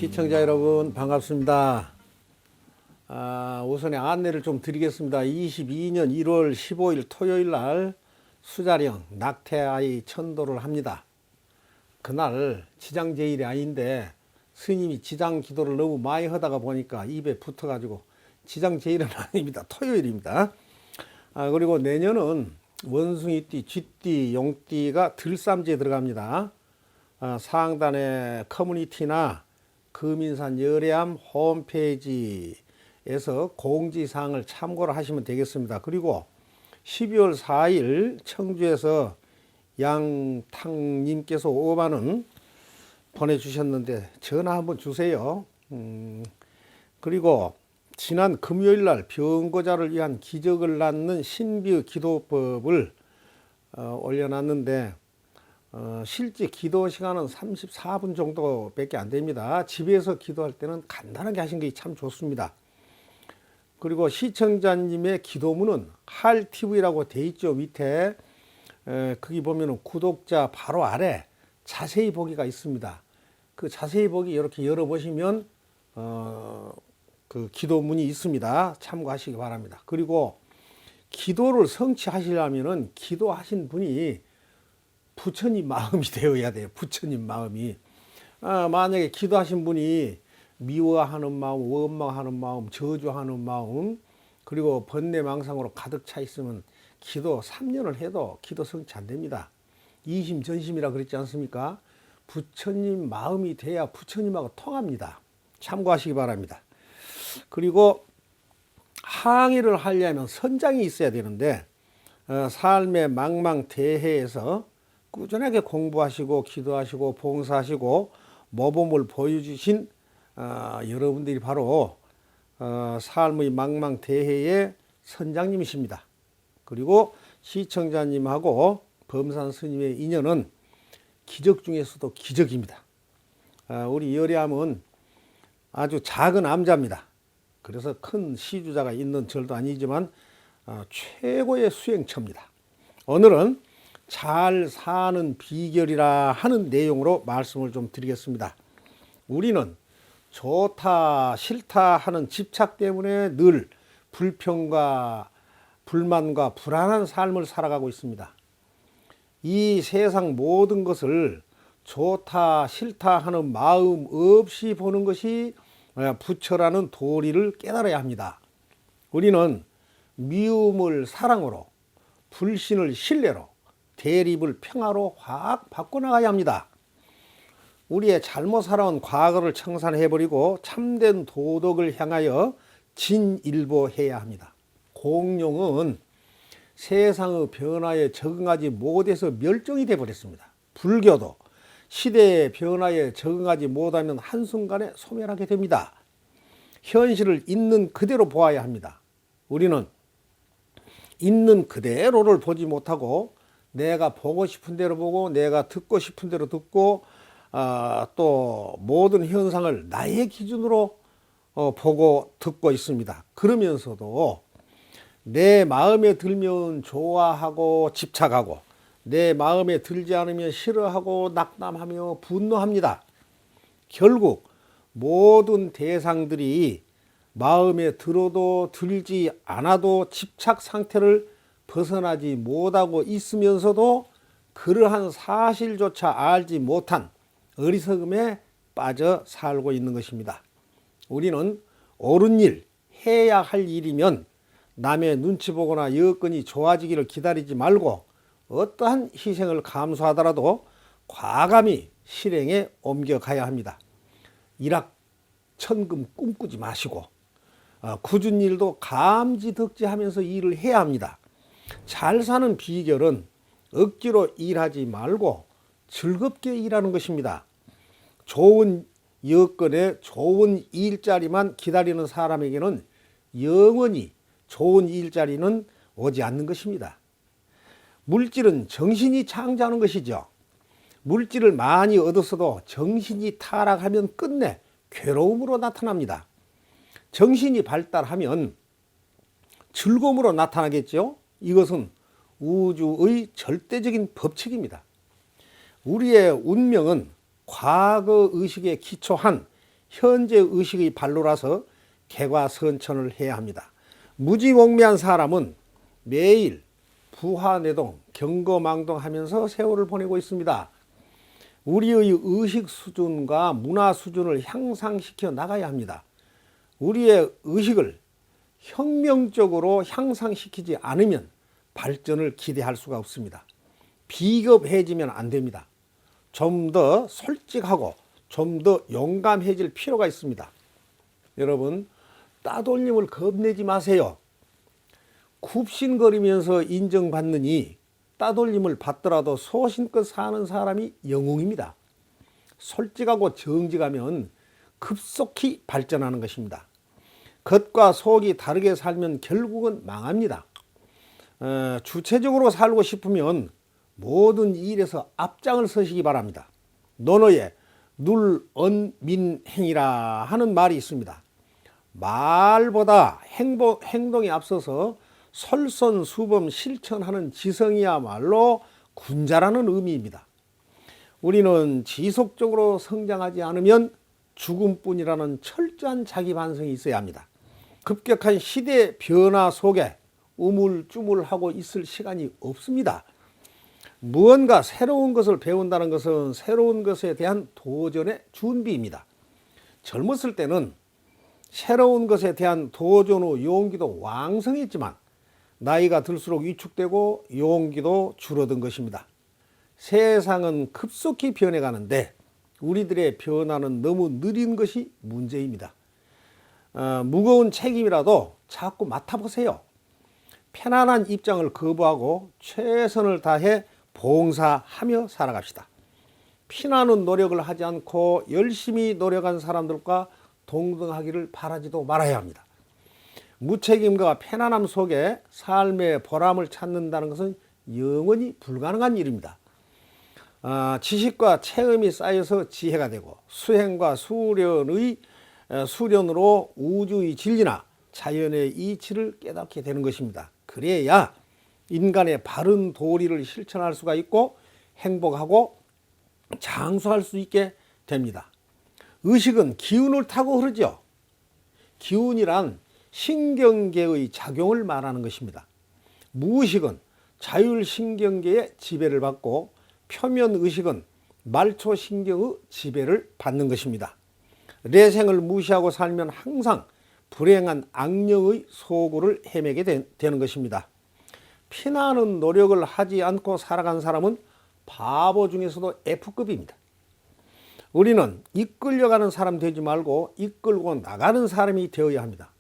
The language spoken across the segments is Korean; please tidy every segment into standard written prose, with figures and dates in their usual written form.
시청자 여러분 반갑습니다. 우선에 안내를 좀 드리겠습니다. 22년 1월 15일 토요일 날 수자령 낙태아이 천도를 합니다. 그날 지장제일이 아닌데 스님이 지장 기도를 너무 많이 하다가 보니까 입에 붙어가지고 지장제일은 아닙니다. 토요일입니다. 그리고 내년은 원숭이띠, 쥐띠, 용띠가 들삼지에 들어갑니다. 상단의 커뮤니티나 금인산 열애암 홈페이지에서 공지사항을 참고를 하시면 되겠습니다. 그리고 12월 4일 청주에서 양탕님께서 5만원 보내주셨는데 전화 한번 주세요. 그리고 지난 금요일날 병거자를 위한 기적을 낳는 신비의 기도법을 올려놨는데 실제 기도 시간은 34분 정도밖에 안 됩니다. 집에서 기도할 때는 간단하게 하신 게 참 좋습니다. 그리고 시청자님의 기도문은 할TV라고 돼 있죠. 밑에 거기 보면은 구독자 바로 아래 자세히 보기가 있습니다. 그 자세히 보기 이렇게 열어보시면 그 기도문이 있습니다. 참고하시기 바랍니다. 그리고 기도를 성취하시려면은 기도하신 분이 부처님 마음이 되어야 돼요. 부처님 마음이. 만약에 기도하신 분이 미워하는 마음, 원망하는 마음, 저주하는 마음, 그리고 번뇌망상으로 가득 차 있으면 기도 3년을 해도 기도 성취 안 됩니다. 이심전심이라 그랬지 않습니까? 부처님 마음이 돼야 부처님하고 통합니다. 참고하시기 바랍니다. 그리고 항해를 하려면 선장이 있어야 되는데 삶의 망망대해에서 꾸준하게 공부하시고 기도하시고 봉사하시고 모범을 보여주신 여러분들이 바로 삶의 망망대해의 선장님이십니다. 그리고 시청자님하고 범산 스님의 인연은 기적 중에서도 기적입니다. 우리 열애암은 아주 작은 암자입니다. 그래서 큰 시주자가 있는 절도 아니지만 최고의 수행처입니다. 오늘은 잘 사는 비결이라 하는 내용으로 말씀을 좀 드리겠습니다. 우리는 좋다 싫다 하는 집착 때문에 늘 불평과 불만과 불안한 삶을 살아가고 있습니다. 이 세상 모든 것을 좋다 싫다 하는 마음 없이 보는 것이 부처라는 도리를 깨달아야 합니다. 우리는 미움을 사랑으로, 불신을 신뢰로, 대립을 평화로 확 바꿔나가야 합니다. 우리의 잘못 살아온 과거를 청산해버리고 참된 도덕을 향하여 진일보해야 합니다. 공룡은 세상의 변화에 적응하지 못해서 멸종이 되어버렸습니다. 불교도 시대의 변화에 적응하지 못하면 한순간에 소멸하게 됩니다. 현실을 있는 그대로 보아야 합니다. 우리는 있는 그대로를 보지 못하고 내가 보고 싶은 대로 보고 내가 듣고 싶은 대로 듣고 또 모든 현상을 나의 기준으로 보고 듣고 있습니다. 그러면서도 내 마음에 들면 좋아하고 집착하고 내 마음에 들지 않으면 싫어하고 낙담하며 분노합니다. 결국 모든 대상들이 마음에 들어도 들지 않아도 집착 상태를 벗어나지 못하고 있으면서도 그러한 사실조차 알지 못한 어리석음에 빠져 살고 있는 것입니다. 우리는 옳은 일, 해야 할 일이면 남의 눈치 보거나 여건이 좋아지기를 기다리지 말고 어떠한 희생을 감수하더라도 과감히 실행에 옮겨가야 합니다. 일확천금 꿈꾸지 마시고 굳은 일도 감지덕지하면서 일을 해야 합니다. 잘 사는 비결은 억지로 일하지 말고 즐겁게 일하는 것입니다. 좋은 여건에 좋은 일자리만 기다리는 사람에게는 영원히 좋은 일자리는 오지 않는 것입니다. 물질은 정신이 창조하는 것이죠. 물질을 많이 얻었어도 정신이 타락하면 끝내 괴로움으로 나타납니다. 정신이 발달하면 즐거움으로 나타나겠죠. 이것은 우주의 절대적인 법칙입니다. 우리의 운명은 과거 의식에 기초한 현재 의식의 발로라서 개과선천을 해야 합니다. 무지몽매한 사람은 매일 부하내동, 경거망동하면서 세월을 보내고 있습니다. 우리의 의식 수준과 문화 수준을 향상시켜 나가야 합니다. 우리의 의식을 혁명적으로 향상시키지 않으면 발전을 기대할 수가 없습니다. 비겁해지면 안 됩니다. 좀 더 솔직하고 좀 더 용감해질 필요가 있습니다. 여러분, 따돌림을 겁내지 마세요. 굽신거리면서 인정받느니 따돌림을 받더라도 소신껏 사는 사람이 영웅입니다. 솔직하고 정직하면 급속히 발전하는 것입니다. 겉과 속이 다르게 살면 결국은 망합니다. 주체적으로 살고 싶으면 모든 일에서 앞장을 서시기 바랍니다. 논어에 눌언민행이라 하는 말이 있습니다. 말보다 행동이 앞서서 솔선수범 실천하는 지성이야말로 군자라는 의미입니다. 우리는 지속적으로 성장하지 않으면 죽음뿐이라는 철저한 자기 반성이 있어야 합니다. 급격한 시대 변화 속에 우물쭈물하고 있을 시간이 없습니다. 무언가 새로운 것을 배운다는 것은 새로운 것에 대한 도전의 준비입니다. 젊었을 때는 새로운 것에 대한 도전의 용기도 왕성했지만 나이가 들수록 위축되고 용기도 줄어든 것입니다. 세상은 급속히 변해가는데 우리들의 변화는 너무 느린 것이 문제입니다. 무거운 책임이라도 자꾸 맡아보세요. 편안한 입장을 거부하고 최선을 다해 봉사하며 살아갑시다. 피나는 노력을 하지 않고 열심히 노력한 사람들과 동등하기를 바라지도 말아야 합니다. 무책임과 편안함 속에 삶의 보람을 찾는다는 것은 영원히 불가능한 일입니다. 지식과 체험이 쌓여서 지혜가 되고 수행과 수련으로 우주의 진리나 자연의 이치를 깨닫게 되는 것입니다. 그래야 인간의 바른 도리를 실천할 수가 있고 행복하고 장수할 수 있게 됩니다. 의식은 기운을 타고 흐르죠. 기운이란 신경계의 작용을 말하는 것입니다. 무의식은 자율신경계의 지배를 받고 표면의식은 말초신경의 지배를 받는 것입니다. 내생을 무시하고 살면 항상 불행한 악령의 소굴을 헤매게 되는 것입니다. 피나는 노력을 하지 않고 살아간 사람은 바보 중에서도 F급입니다. 우리는 이끌려가는 사람 되지 말고 이끌고 나가는 사람이 되어야 합니다.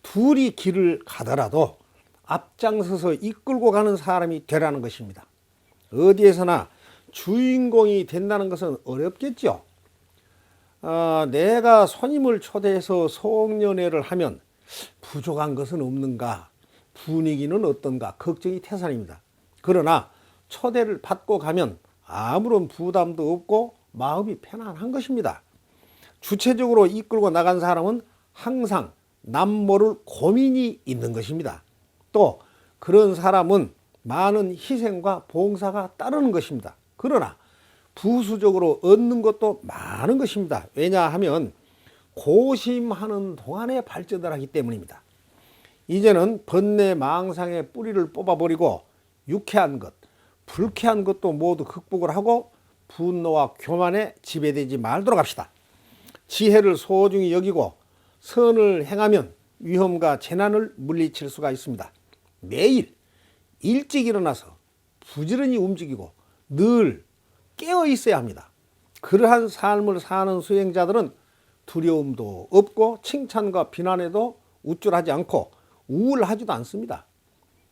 둘이 길을 가더라도 앞장서서 이끌고 가는 사람이 되라는 것입니다. 어디에서나 주인공이 된다는 것은 어렵겠죠. 내가 손님을 초대해서 송년회를 하면 부족한 것은 없는가, 분위기는 어떤가 걱정이 태산입니다. 그러나 초대를 받고 가면 아무런 부담도 없고 마음이 편안한 것입니다. 주체적으로 이끌고 나간 사람은 항상 남 모를 고민이 있는 것입니다. 또 그런 사람은 많은 희생과 봉사가 따르는 것입니다. 그러나 부수적으로 얻는 것도 많은 것입니다. 왜냐하면 고심하는 동안에 발전을 하기 때문입니다. 이제는 번뇌 망상의 뿌리를 뽑아버리고 유쾌한 것, 불쾌한 것도 모두 극복을 하고 분노와 교만에 지배되지 말도록 합시다. 지혜를 소중히 여기고 선을 행하면 위험과 재난을 물리칠 수가 있습니다. 매일 일찍 일어나서 부지런히 움직이고 늘 깨어 있어야 합니다. 그러한 삶을 사는 수행자들은 두려움도 없고 칭찬과 비난에도 우쭐하지 않고 우울하지도 않습니다.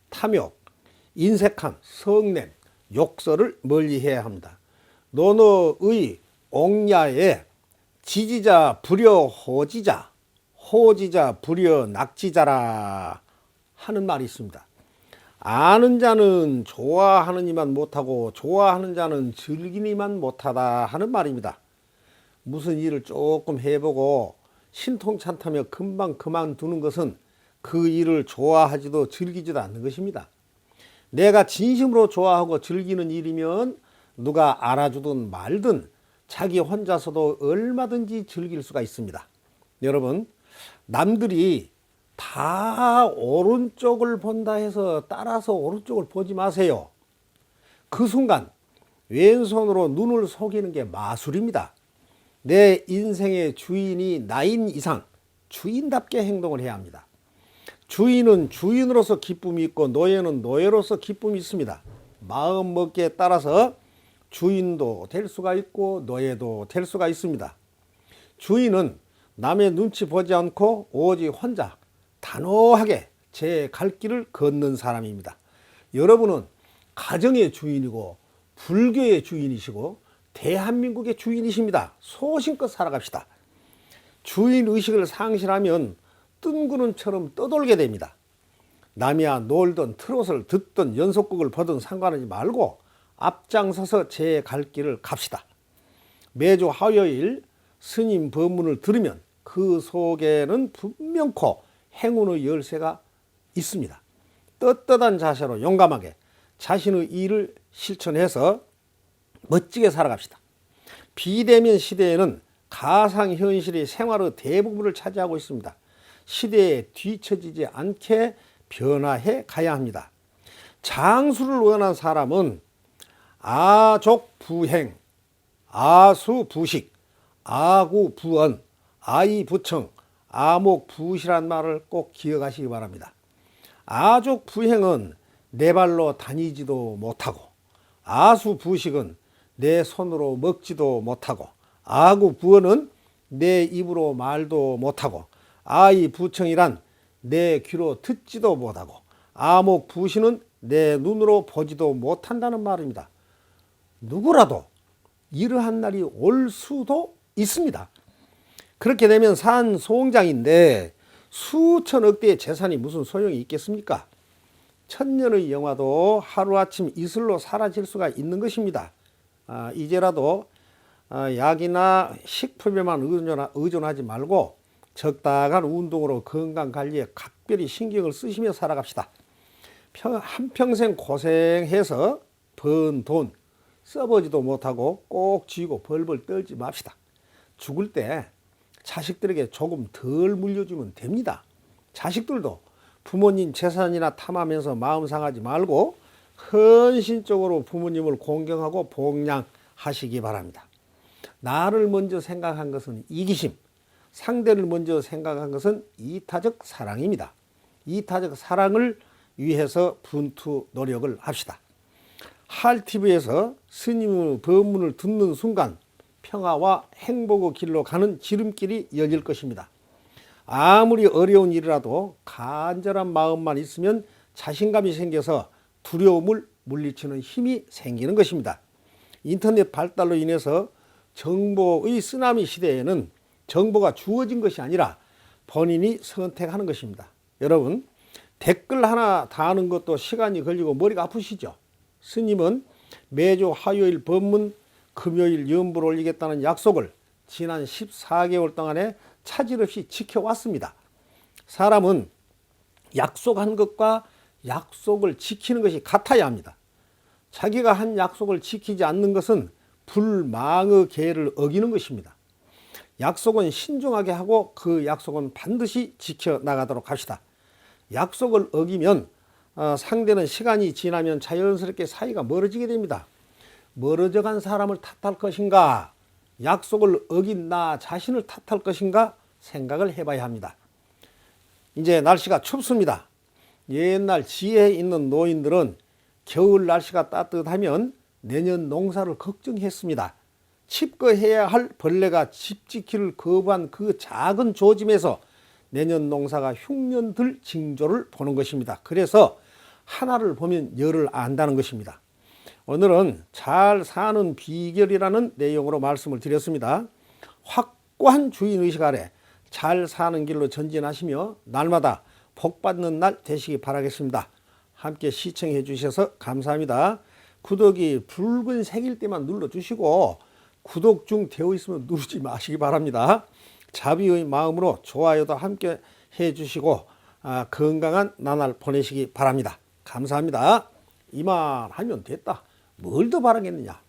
탐욕, 인색함, 성냄, 욕설을 멀리해야 합니다. 논어의 옥야에 지지자 불여 호지자, 호지자 불여 낙지자라 하는 말이 있습니다. 아는 자는 좋아하느니만 못하고 좋아하는 자는 즐기니만 못하다 하는 말입니다. 무슨 일을 조금 해보고 신통찮다며 금방 그만두는 것은 그 일을 좋아하지도 즐기지도 않는 것입니다. 내가 진심으로 좋아하고 즐기는 일이면 누가 알아주든 말든 자기 혼자서도 얼마든지 즐길 수가 있습니다. 여러분, 남들이 다 오른쪽을 본다 해서 따라서 오른쪽을 보지 마세요. 그 순간 왼손으로 눈을 속이는 게 마술입니다. 내 인생의 주인이 나인 이상 주인답게 행동을 해야 합니다. 주인은 주인으로서 기쁨이 있고 노예는 노예로서 기쁨이 있습니다. 마음먹기에 따라서 주인도 될 수가 있고 노예도 될 수가 있습니다. 주인은 남의 눈치 보지 않고 오직 혼자 단호하게 제 갈 길을 걷는 사람입니다. 여러분은 가정의 주인이고 불교의 주인이시고 대한민국의 주인이십니다. 소신껏 살아갑시다. 주인의식을 상실하면 뜬구름처럼 떠돌게 됩니다. 남이야 놀던 트롯을 듣던 연속극을 보든 상관하지 말고 앞장서서 제 갈 길을 갑시다. 매주 화요일 스님 법문을 들으면 그 속에는 분명코 행운의 열쇠가 있습니다. 떳떳한 자세로 용감하게 자신의 일을 실천해서 멋지게 살아갑시다. 비대면 시대에는 가상현실이 생활의 대부분을 차지하고 있습니다. 시대에 뒤처지지 않게 변화해 가야 합니다. 장수를 원하는 사람은 아족부행, 아수부식, 아구부언, 아이부청, 아목부시란 말을 꼭 기억하시기 바랍니다. 아족부행은 내 발로 다니지도 못하고, 아수부식은 내 손으로 먹지도 못하고, 아구부언은 내 입으로 말도 못하고, 아이부청이란 내 귀로 듣지도 못하고, 아목부시는 내 눈으로 보지도 못한다는 말입니다. 누구라도 이러한 날이 올 수도 있습니다. 그렇게 되면 산송장인데 수천억 대의 재산이 무슨 소용이 있겠습니까? 천년의 영화도 하루아침 이슬로 사라질 수가 있는 것입니다. 이제라도 약이나 식품에만 의존하지 말고 적당한 운동으로 건강관리에 각별히 신경을 쓰시며 살아갑시다. 한평생 고생해서 번 돈 써보지도 못하고 꼭 쥐고 벌벌 떨지 맙시다. 죽을 때 자식들에게 조금 덜 물려주면 됩니다. 자식들도 부모님 재산이나 탐하면서 마음 상하지 말고 헌신적으로 부모님을 공경하고 복양하시기 바랍니다. 나를 먼저 생각한 것은 이기심, 상대를 먼저 생각한 것은 이타적 사랑입니다. 이타적 사랑을 위해서 분투 노력을 합시다. 할TV에서 스님의 법문을 듣는 순간 평화와 행복의 길로 가는 지름길이 열릴 것입니다. 아무리 어려운 일이라도 간절한 마음만 있으면 자신감이 생겨서 두려움을 물리치는 힘이 생기는 것입니다. 인터넷 발달로 인해서 정보의 쓰나미 시대에는 정보가 주어진 것이 아니라 본인이 선택하는 것입니다. 여러분, 댓글 하나 다하는 것도 시간이 걸리고 머리가 아프시죠? 스님은 매주 화요일 법문, 금요일 연불 올리겠다는 약속을 지난 14개월 동안에 차질 없이 지켜왔습니다. 사람은 약속한 것과 약속을 지키는 것이 같아야 합니다. 자기가 한 약속을 지키지 않는 것은 불망의 계를 어기는 것입니다. 약속은 신중하게 하고 그 약속은 반드시 지켜나가도록 합시다. 약속을 어기면 상대는 시간이 지나면 자연스럽게 사이가 멀어지게 됩니다. 멀어져 간 사람을 탓할 것인가, 약속을 어긴 나 자신을 탓할 것인가 생각을 해봐야 합니다. 이제 날씨가 춥습니다. 옛날 지혜에 있는 노인들은 겨울 날씨가 따뜻하면 내년 농사를 걱정했습니다. 칩거해야 할 벌레가 집 지키를 거부한 그 작은 조짐에서 내년 농사가 흉년들 징조를 보는 것입니다. 그래서 하나를 보면 열을 안다는 것입니다. 오늘은 잘 사는 비결이라는 내용으로 말씀을 드렸습니다. 확고한 주인의식 아래 잘 사는 길로 전진하시며 날마다 복받는 날 되시기 바라겠습니다. 함께 시청해 주셔서 감사합니다. 구독이 붉은색일 때만 눌러주시고 구독 중 되어 있으면 누르지 마시기 바랍니다. 자비의 마음으로 좋아요도 함께 해주시고 건강한 나날 보내시기 바랍니다. 감사합니다. 이만 하면 됐다. 뭘 더 바라겠느냐.